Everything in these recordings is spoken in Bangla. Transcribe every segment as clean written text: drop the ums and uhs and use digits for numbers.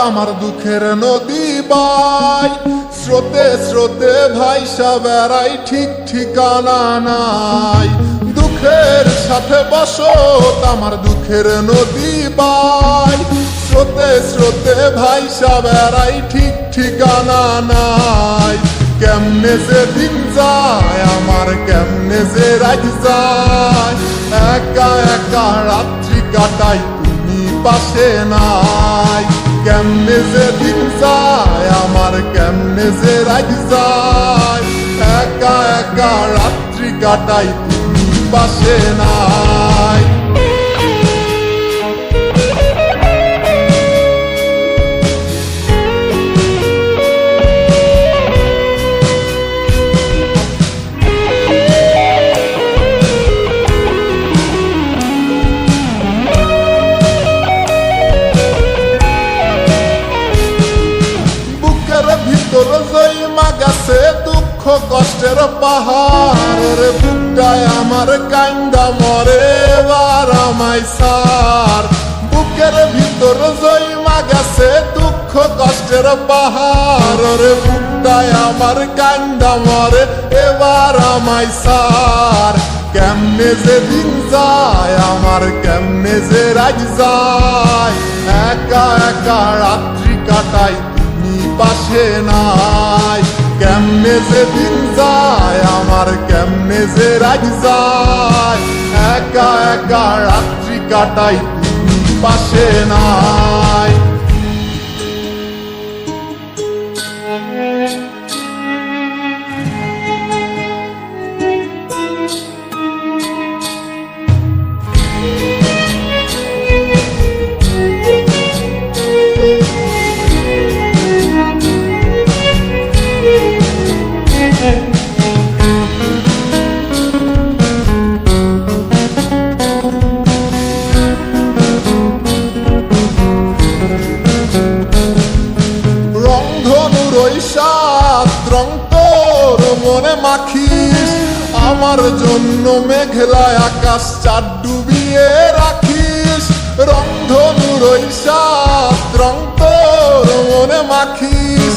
আমার দুঃখের নদী বাই, স্রোতে স্রোতে ভাইসা বেড়াই, ঠিক ঠিকানা নাই। দুঃখের সাথে বসত আমার দুঃখের নদী বাই, স্রোতে স্রোতে ভাইসা বেড়াই, ঠিক ঠিকানা নাই। কেমনে যে দিন যায় আমার, কেমনে যে রাত যায়, একা একা রাত্রি কাটাই তুমি পাশে নাই। কেমনে যে দিন যায় আমার, কেমনে যে রাত যায়, একা একা রাত্রি কাটাই তুমি পাশে নাই। ভিতর জৈমা গেছে দুঃখ কষ্টের পাহাড়, রে বুকটায় আমার কান্দা মরে এবার আমায় সার। বুকের ভিতর জৈমা গেছে দুঃখ কষ্টের পাহাড়, রে বুকটায় আমার কান্দা মরে এবার আমায় সার। কেমনে যে দিন যায় আমার, কেমনে যে রাত যায়, একা একা রাত্রি কাটাই পাশে নাই। কেমনে যে দিন যায় আমার, কেমনে যে রাত যায়, একা একা রাত্রি কাটাই তুমি পাশে নাই। রং তোর মনে মাখিস, আমার জন্য মেঘলা আকাশ চাঁদ ডুবিয়ে রাখিস। রংধনুর ওই সাত রং তোর মনে মাখিস,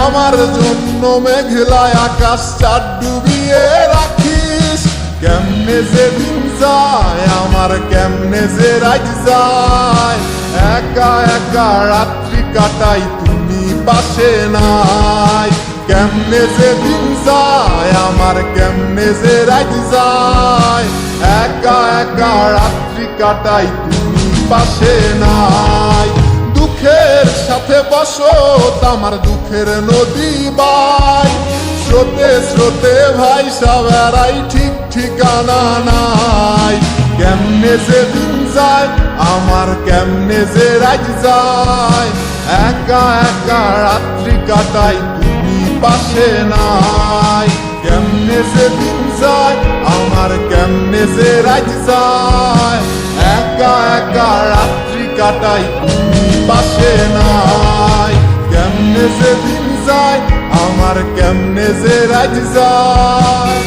আমার জন্য মেঘলা আকাশ চাঁদ ডুবিয়ে রাখিস। কেমনে যে দিন যায় আমার, কেমনে যে রাত যায়, একা একা রাত্রি কাটাই তুমি পাশে নাই। কেমনে যে দিন যায় আমার, কেমনে যে রাত যায়, একা একা রাত্রি কাটাই তুমি পাশে নাই। দুঃখের সাথে বসত আমার দুঃখের নদী বাই, স্রোতে স্রোতে ভাইসা বেড়াই, ঠিক ঠিকানা নাই। কেমনে যে দিন যায় আমার, কেমনে যে রাত যায়, একা একা রাত্রি কাটাই তুমি পাশে নাই। কেমনে যে দিন যায় আমার, কেমনে যে রাত যায়, একা একা রাত্রি কাটাই তুমি পাশে নাই। কেমনে যে দিন যায় আমার, কেমনে যে রাত যায়।